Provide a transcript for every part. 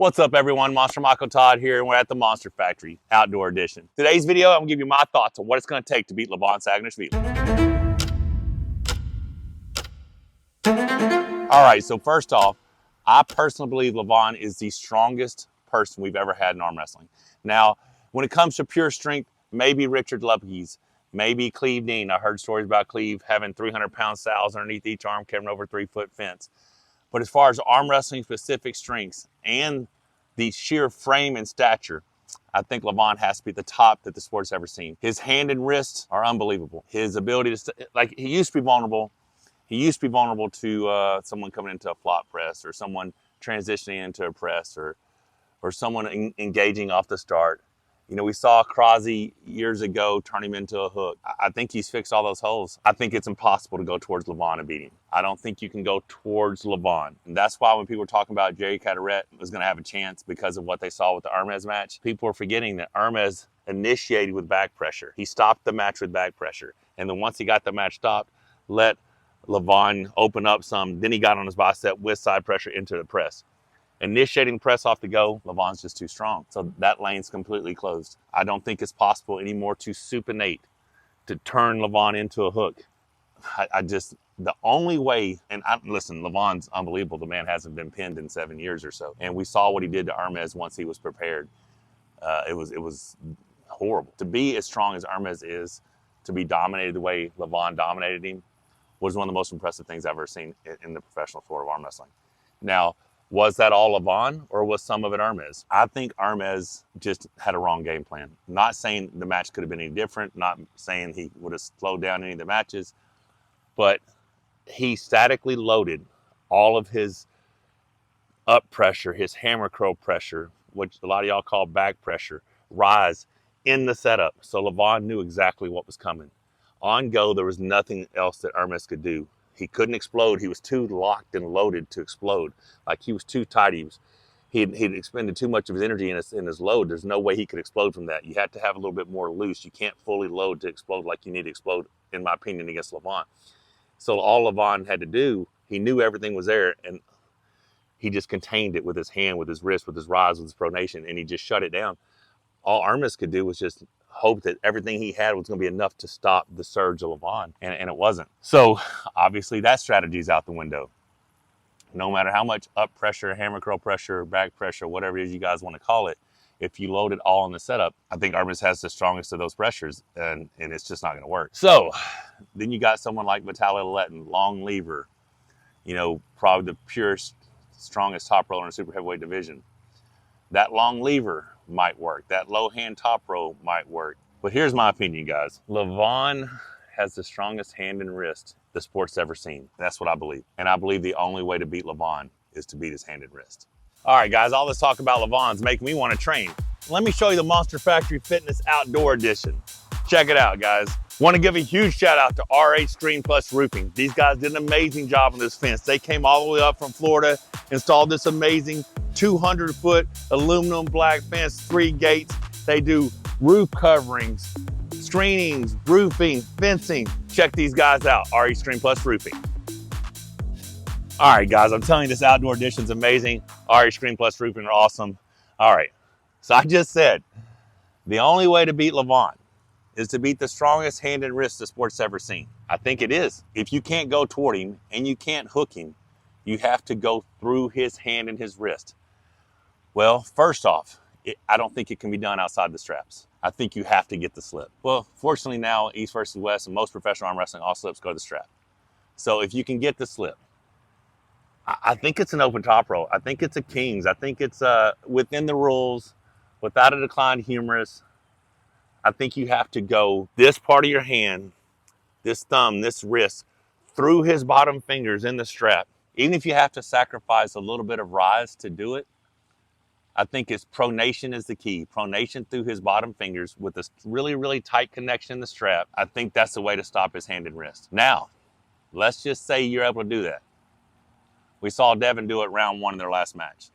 What's up, everyone? Monster Michael Todd here, and we're at the Monster Factory Outdoor Edition. Today's video, I'm gonna give you my thoughts on what it's gonna take to beat Levan Saginashvili. All right, so first off, I personally believe Levan is the strongest person we've ever had in arm wrestling. Now, when it comes to pure strength, maybe Richard Lupke's, maybe Cleve Dean. I heard stories about Cleve having 300-pound sows underneath each arm, carrying over a 3-foot fence. But as far as arm wrestling specific strengths and the sheer frame and stature, I think Levan has to be the top that the sport's ever seen. His hand and wrists are unbelievable. His ability to, he used to be vulnerable. He used to be vulnerable to someone coming into a flop press or someone transitioning into a press or someone engaging off the start. You know, we saw Krause years ago turn him into a hook. I think he's fixed all those holes. I think it's impossible to go towards Levan and beat him. I don't think you can go towards Levan. And that's why when people were talking about Jerry Carteret was going to have a chance because of what they saw with the Hermes match, people were forgetting that Hermes initiated with back pressure. He stopped the match with back pressure. And then once he got the match stopped, let Levan open up some. Then he got on his bicep with side pressure into the press. Initiating press off the go, Levan's just too strong. So that lane's completely closed. I don't think it's possible anymore to supinate, to turn Levan into a hook. The only way, listen, Levan's unbelievable. The man hasn't been pinned in 7 years or so. And we saw what he did to Hermes once he was prepared. It was horrible. To be as strong as Hermes is, to be dominated the way Levan dominated him, was one of the most impressive things I've ever seen in the professional sport of arm wrestling. Now, was that all Levan or was some of it Hermes? I think Hermes just had a wrong game plan. Not saying the match could have been any different, not saying he would have slowed down any of the matches, but he statically loaded all of his up pressure, his hammer curl pressure, which a lot of y'all call back pressure, rise in the setup. So Levan knew exactly what was coming. On go, there was nothing else that Hermes could do. He couldn't explode. He was too locked and loaded to explode. Like he was too tight. He'd expended too much of his energy in his load. There's no way he could explode from that. You have to have a little bit more loose. You can't fully load to explode like you need to explode, in my opinion, against Levan. So all Levan had to do, he knew everything was there, and he just contained it with his hand, with his wrist, with his rise, with his pronation, and he just shut it down. All Hermes could do was just hope that everything he had was going to be enough to stop the surge of Levan, and it wasn't. So obviously that strategy is out the window. No matter how much up pressure, hammer curl pressure, back pressure, whatever it is you guys want to call it, if you load it all in the setup, I think Hermes has the strongest of those pressures, and it's just not going to work. So then you got someone like Vitaly Laletin, long lever, you know, probably the purest, strongest top roller in the super heavyweight division. That long lever might work. That low hand top row might work. But here's my opinion, guys. Levan has the strongest hand and wrist the sport's ever seen. That's what I believe. And I believe the only way to beat Levan is to beat his hand and wrist. All right, guys, all this talk about Levan's making me want to train. Let me show you the Monster Factory Fitness Outdoor Edition. Check it out, guys. Want to give a huge shout out to RH Screen Plus Roofing. These guys did an amazing job on this fence. They came all the way up from Florida, installed this amazing 200-foot aluminum black fence, 3 gates. They do roof coverings, screenings, roofing, fencing. Check these guys out, RH Screen Plus Roofing. All right, guys, I'm telling you, this outdoor edition is amazing. RH Screen Plus Roofing are awesome. All right, so I just said, the only way to beat Levan is to beat the strongest hand and wrist the sport's ever seen. I think it is. If you can't go toward him and you can't hook him, you have to go through his hand and his wrist. Well, first off, I don't think it can be done outside the straps. I think you have to get the slip. Well, fortunately now, East versus West and most professional arm wrestling, all slips go to the strap. So if you can get the slip, I think it's an open top roll. I think it's a King's. I think it's within the rules, without a declined humerus. I think you have to go this part of your hand, this thumb, this wrist, through his bottom fingers in the strap. Even if you have to sacrifice a little bit of rise to do it, I think his pronation is the key. Pronation through his bottom fingers with this really, really tight connection in the strap. I think that's the way to stop his hand and wrist. Now, let's just say you're able to do that. We saw Devon do it round 1 in their last match.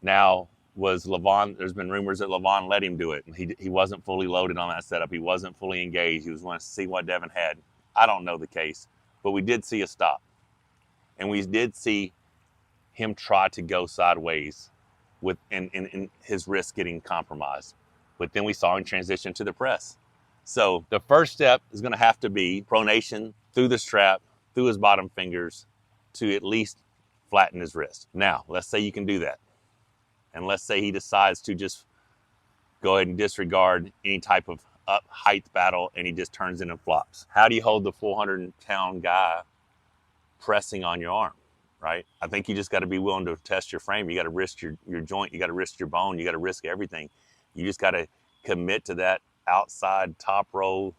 Now, was Levan, there's been rumors that Levan let him do it. He wasn't fully loaded on that setup. He wasn't fully engaged. He was wanting to see what Devon had. I don't know the case, but we did see a stop. And we did see him try to go sideways with and his wrist getting compromised. But then we saw him transition to the press. So the first step is going to have to be pronation through the strap, through his bottom fingers, to at least flatten his wrist. Now, let's say you can do that. And let's say he decides to just go ahead and disregard any type of up height battle and he just turns in and flops. How do you hold the 400-pound guy pressing on your arm, right? I think you just got to be willing to test your frame. You got to risk your joint. You got to risk your bone. You got to risk everything. You just got to commit to that outside top row,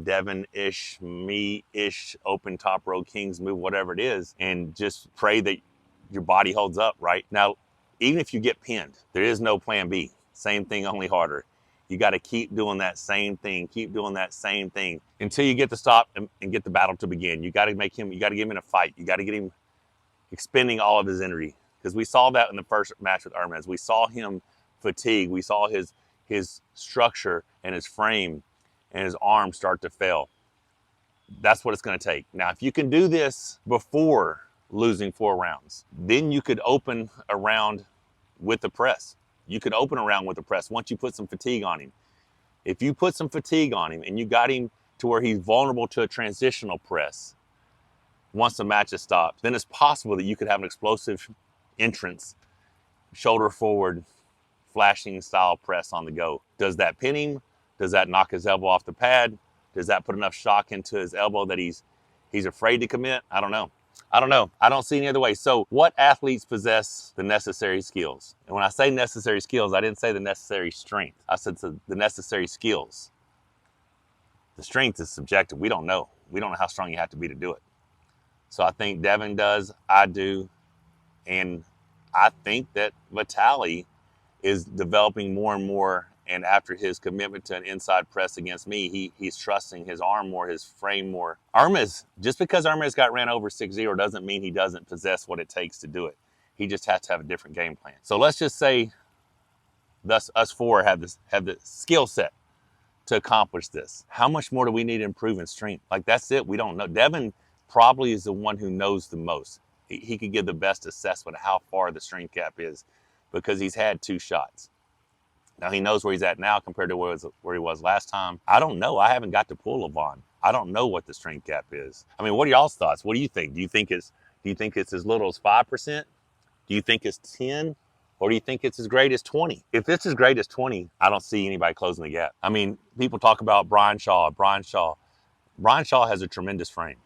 Devon-ish, me-ish, open top row Kings move, whatever it is, and just pray that your body holds up, right? Now, even if you get pinned, there is no plan B. Same thing, only harder. You got to keep doing that same thing, keep doing that same thing until you get to stop and get the battle to begin. You got to get him in a fight. You got to get him expending all of his energy, because we saw that in the first match with Hermes. We saw him fatigue. We saw his structure and his frame and his arm start to fail. That's what it's going to take. Now, if you can do this before losing 4 rounds, then you could open a round with the press. You could open a round with the press once you put some fatigue on him. If you put some fatigue on him and you got him to where he's vulnerable to a transitional press, once the match is stopped, then it's possible that you could have an explosive entrance, shoulder forward, flashing style press on the go. Does that pin him? Does that knock his elbow off the pad? Does that put enough shock into his elbow that he's afraid to commit? I don't know. I don't see any other way. So what athletes possess the necessary skills? And when I say necessary skills, I didn't say the necessary strength. I said the necessary skills. The strength is subjective. We don't know. We don't know how strong you have to be to do it. So I think Devon does. I do. And I think that Vitaly is developing more and more. And after his commitment to an inside press against me, he's trusting his arm more, his frame more. Hermes, just because Hermes got ran over 6-0 doesn't mean he doesn't possess what it takes to do it. He just has to have a different game plan. So let's just say us 4 have the skill set to accomplish this. How much more do we need to improve in strength? Like, that's it. We don't know. Devon probably is the one who knows the most. He could give the best assessment of how far the strength gap is because he's had 2 shots. Now, he knows where he's at now compared to where he was last time. I don't know. I haven't got to pull Levan. I don't know what the strength gap is. I mean, what are y'all's thoughts? What do you think? Do you think it's as little as 5%? Do you think it's 10? Or do you think it's as great as 20? If it's as great as 20, I don't see anybody closing the gap. I mean, people talk about Brian Shaw. Brian Shaw has a tremendous frame.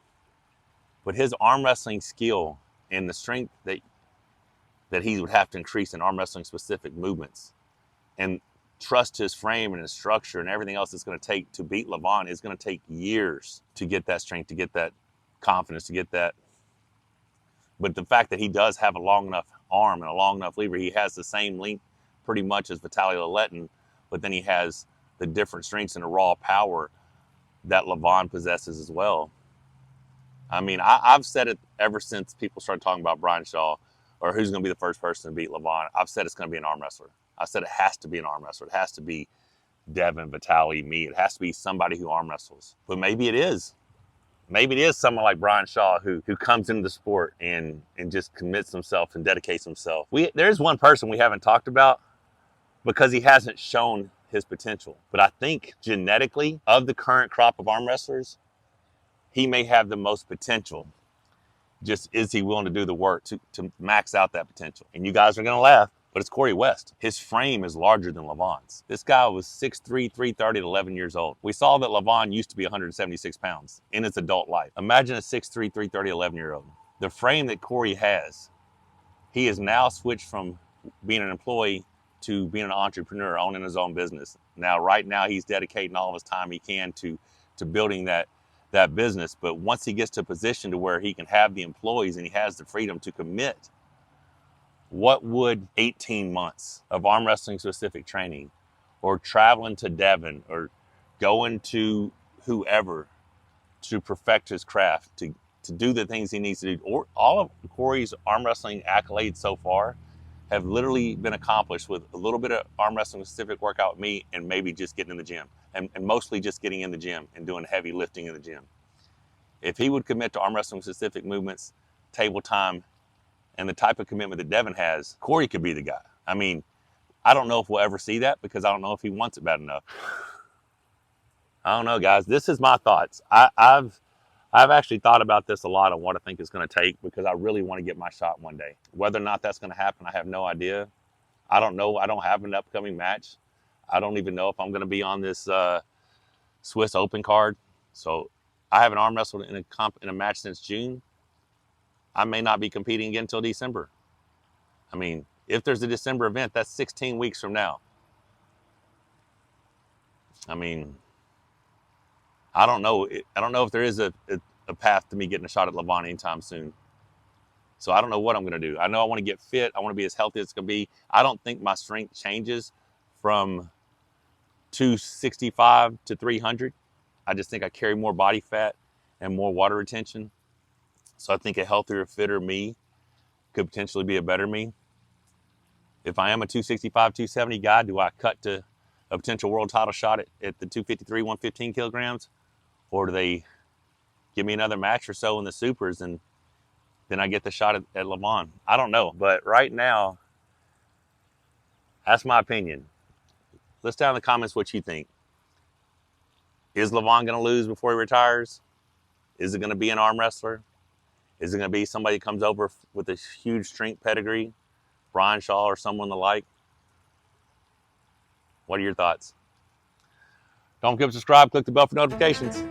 But his arm wrestling skill and the strength that he would have to increase in arm wrestling specific movements and trust his frame and his structure and everything else it's going to take to beat Levan is going to take years to get that strength, to get that confidence, to get that. But the fact that he does have a long enough arm and a long enough lever, he has the same length pretty much as Vitaly Laletin, but then he has the different strengths and the raw power that Levan possesses as well. I mean, I've said it ever since people started talking about Brian Shaw or who's going to be the first person to beat Levan. I've said it's going to be an arm wrestler. I said it has to be an arm wrestler. It has to be Devon, Vitaly, me. It has to be somebody who arm wrestles. But maybe it is. Maybe it is someone like Brian Shaw who comes into the sport and just commits himself and dedicates himself. There's one person we haven't talked about because he hasn't shown his potential. But I think genetically, of the current crop of arm wrestlers, he may have the most potential. Just is he willing to do the work to max out that potential? And you guys are going to laugh, but it's Corey West. His frame is larger than Levan's. This guy was 6'3", 330 at 11 years old. We saw that Levan used to be 176 pounds in his adult life. Imagine a 6'3", 330, 11-year-old. The frame that Corey has, he has now switched from being an employee to being an entrepreneur, owning his own business. Now, right now, he's dedicating all of his time he can to building that business. But once he gets to a position to where he can have the employees and he has the freedom to commit, what would 18 months of arm wrestling specific training or traveling to Devon or going to whoever to perfect his craft, to do the things he needs to do, or all of Corey's arm wrestling accolades so far have literally been accomplished with a little bit of arm wrestling specific workout with me and maybe just getting in the gym and mostly just getting in the gym and doing heavy lifting in the gym. If he would commit to arm wrestling specific movements, table time, and the type of commitment that Devon has, Corey could be the guy. I mean, I don't know if we'll ever see that because I don't know if he wants it bad enough. I don't know, guys. This is my thoughts. I've actually thought about this a lot on what I think it's going to take because I really want to get my shot one day. Whether or not that's going to happen, I have no idea. I don't know. I don't have an upcoming match. I don't even know if I'm going to be on this Swiss Open card. So I haven't arm wrestled in a match since June. I may not be competing again until December. I mean, if there's a December event, that's 16 weeks from now. I mean, I don't know. I don't know if there is a path to me getting a shot at Levan anytime soon. So I don't know what I'm going to do. I know I want to get fit. I want to be as healthy as can be. I don't think my strength changes from 265 to 300. I just think I carry more body fat and more water retention. So I think a healthier, fitter me could potentially be a better me. If I am a 265, 270 guy, do I cut to a potential world title shot at the 253, 115 kilograms? Or do they give me another match or so in the supers and then I get the shot at Levan? I don't know. But right now, that's my opinion. List down in the comments what you think. Is Levan going to lose before he retires? Is it going to be an arm wrestler? Is it going to be somebody that comes over with a huge strength pedigree? Brian Shaw or someone the like? What are your thoughts? Don't forget to subscribe, click the bell for notifications.